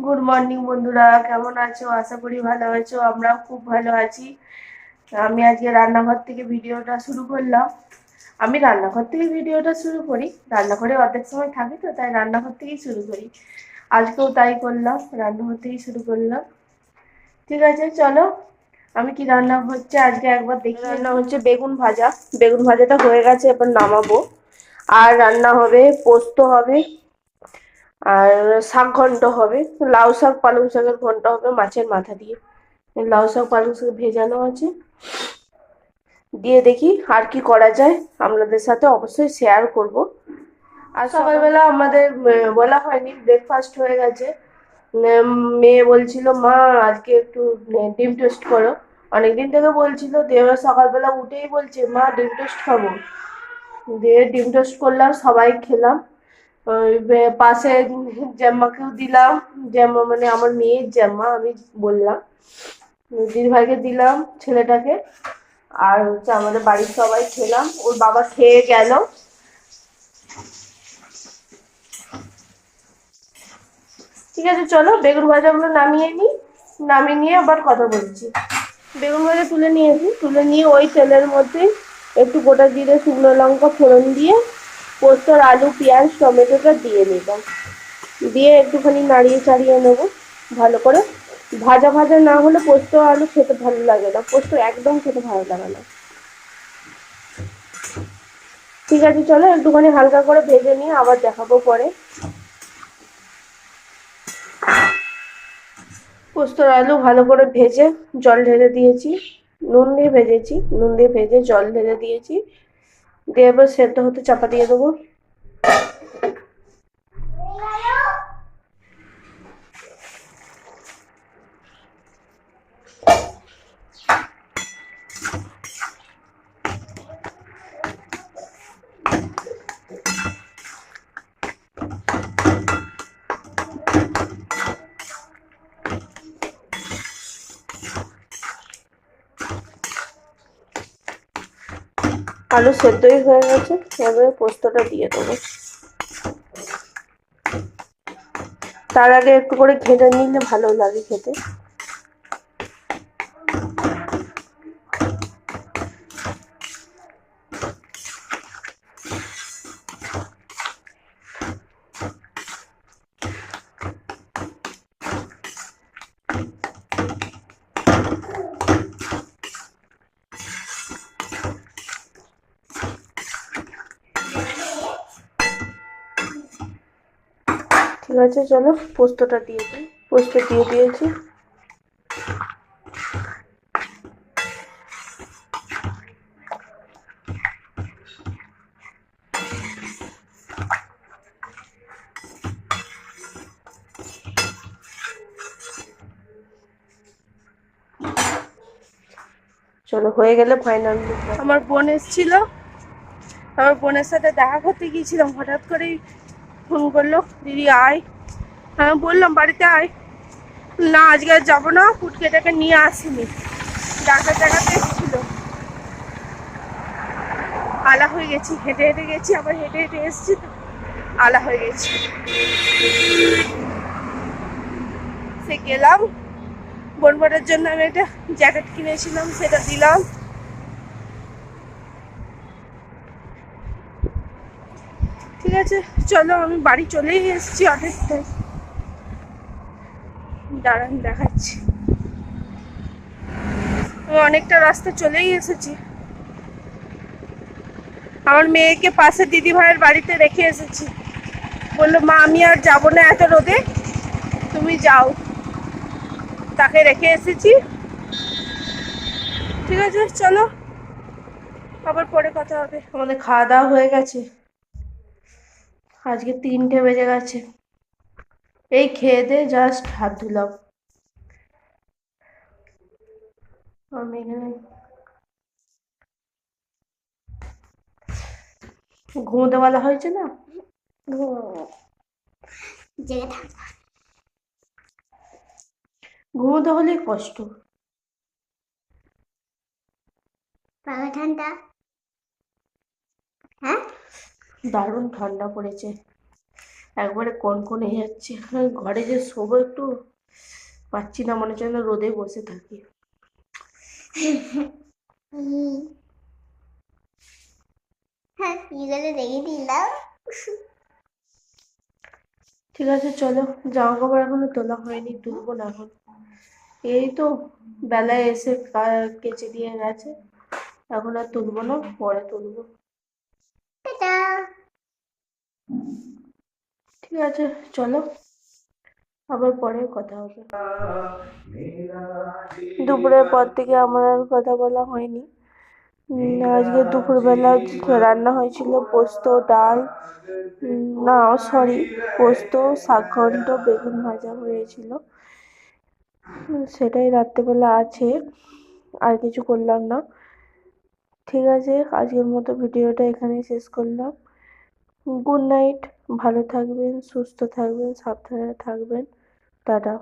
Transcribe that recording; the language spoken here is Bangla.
গুড মর্নিং বন্ধুরা, কেমন আছো? আশা করি ভালো আছো। আমরাও খুব ভালো আছি। আমি আজকে রান্নাঘর থেকে ভিডিওটা শুরু করলাম। আমি রান্নাঘর থেকে ভিডিওটা শুরু করি, রান্নাঘরে অর্ধেক সময় থাকি তো, তাই রান্নাঘর থেকেই শুরু করি। আজকেও তাই করলাম, রান্নাঘর থেকেই শুরু করলাম। ঠিক আছে, চলো। আমি কি রান্না হচ্ছে আজকে একবার দেখি। রান্না হচ্ছে বেগুন ভাজা। বেগুন ভাজাটা হয়ে গেছে, এবার নামাবো। আর রান্না হবে পোস্ত হবে, আর শাক ঘন্ট হবে। লাউ শাক পালং শাকের ঘন্ট হবে মাছের মাথা দিয়ে। লাউ শাক পালং শাক ভেজানো আছে, দিয়ে দেখি আর কি করা যায়, আপনাদের সাথে অবশ্যই শেয়ার করব। আর সকালবেলা আমাদের বলা হয়নি, ব্রেকফাস্ট হয়ে গেছে। মেয়ে বলছিল মা আজকে একটু ডিম টোস্ট করো। অনেকদিন থেকে বলছিল, দিয়ে এবার সকালবেলা উঠেই বলছে মা ডিম টোস্ট খাবো। দিয়ে ডিম টোস্ট করলাম, সবাই খেলাম। ওই পাশে জ্যাম্মাকেও দিলাম। জ্যাম্মা মানে আমার মেয়ের জ্যাম্মা, আমি বললাম। দিদিভাইকে দিলাম, ছেলেটাকে। আর হচ্ছে আমাদের বাড়ির সবাই খেলাম, ওর বাবা খেয়ে গেল। ঠিক আছে, চলো বেগুন ভাজাগুলো নামিয়ে নিই। নামিয়ে নিয়ে আবার কথা বলছি। বেগুন ভাজা তুলে নিয়েছি, তুলে নিয়ে ওই তেলের মধ্যে একটু গোটা জিরে শুকনো লঙ্কা ফোড়ন দিয়ে পোস্তর আলু পেঁয়াজ টমেটোটা দিয়ে নিলাম। দিয়ে একটুখানি নাড়িয়ে চাড়িয়ে নেবো ভালো করে। ভাজা ভাজা না হলে পোস্ত আলু খেতে ভালো লাগে না, পোস্ত একদম খেতে ভালো লাগে না। ঠিক আছে, চলো একটুখানি হালকা করে ভেজে নিয়ে আবার দেখাবো পরে। পোস্তর আলু ভালো করে ভেজে জল ঢেলে দিয়েছি। নুন দিয়ে ভেজেছি, নুন দিয়ে ভেজে জল ঢেলে দিয়েছি। দিয়ে এবার সেদ্ধ হতে চাপা দিয়ে দেবো। আলু সেদ্ধই হয়ে গেছে, এবারে পোস্তটা দিয়ে দেবো। তার আগে একটু করে ঘেটে নিলে ভালো লাগে খেতে। ঠিক আছে, চলো পোস্তটা দিয়ে দিই। পোস্ত দিয়ে দিয়েছি। চলো হয়ে গেলে ফাইনাল। আমার বোন এসেছিল, আমার বোনের সাথে দেখা করতে গিয়েছিলাম, হঠাৎ করেই ফোন করলো, দিদি আয়। হ্যাঁ বললাম বাড়িতে আয়। না আজকে আর যাবো না, ফুটকেটাকে নিয়ে আসিনি, ডাক্তার দেখাতে এসেছিল। আলা হয়ে গেছি, হেঁটে হেঁটে গেছি, আবার হেঁটে হেঁটে এসেছি, আলা হয়ে গেছি। সে গেলাম, বোনবাটার জন্য আমি একটা জ্যাকেট কিনেছিলাম, সেটা দিলাম। ঠিক আছে, চলো আমি বাড়ি চলেই এসেছি অনেকটাই। দাঁড়ান দেখাচ্ছি, আমি অনেকটা রাস্তা চলেই এসেছি। আমার মেয়েকে পাশে দিদি ভাইয়ের বাড়িতে রেখে এসেছি। বললো মা আমি আর যাবো না এত রোদে, তুমি যাও। তাকে রেখে এসেছি। ঠিক আছে, চলো আবার পরে কথা হবে। আমাদের খাওয়া দাওয়া হয়ে গেছে, আজকে 3টে বেজে গেছে। এই খেয়ে দিয়ে জাস্ট হাত ধুলাম। আমি এখানে ঘুমোতে বলা হয়েছে না, ঘুমোতে হলেই কষ্ট। ঠান্ডা, হ্যাঁ দারুণ ঠান্ডা পড়েছে। একবারে কনকনে যাচ্ছে। আর ঘরে যে শোবো একটু পাচ্ছি না, মনে হচ্ছে যেন রোদে বসে থাকি। হ্যাঁ, ইগলে দেখে দিলাম। ঠিক আছে চলো, জামা কাপড় এখনো তোলা হয়নি, তুলবো না এখন। এই তো বেলায় এসে কেচে দিয়ে গেছে, এখন আর তুলবো না, পরে তুলবো। টাটা। ঠিক আছে চলো, আবার পরে কথা হবে। দুপুরের পর থেকে আমার আর কথা বলা হয়নি। আজকে দুপুরবেলা রান্না হয়েছিল পোস্ত, ডাল, না সরি, পোস্ত, শাকঘন্ট, বেগুন ভাজা হয়েছিল। সেটাই রাত্রেবেলা আছে, আর কিছু করলাম না। ঠিক আছে, আজকের মতো ভিডিওটা এখানেই শেষ করলাম। গুড নাইট, ভালো থাকবেন, সুস্থ থাকবেন, সাবধানে থাকবেন। টাটা।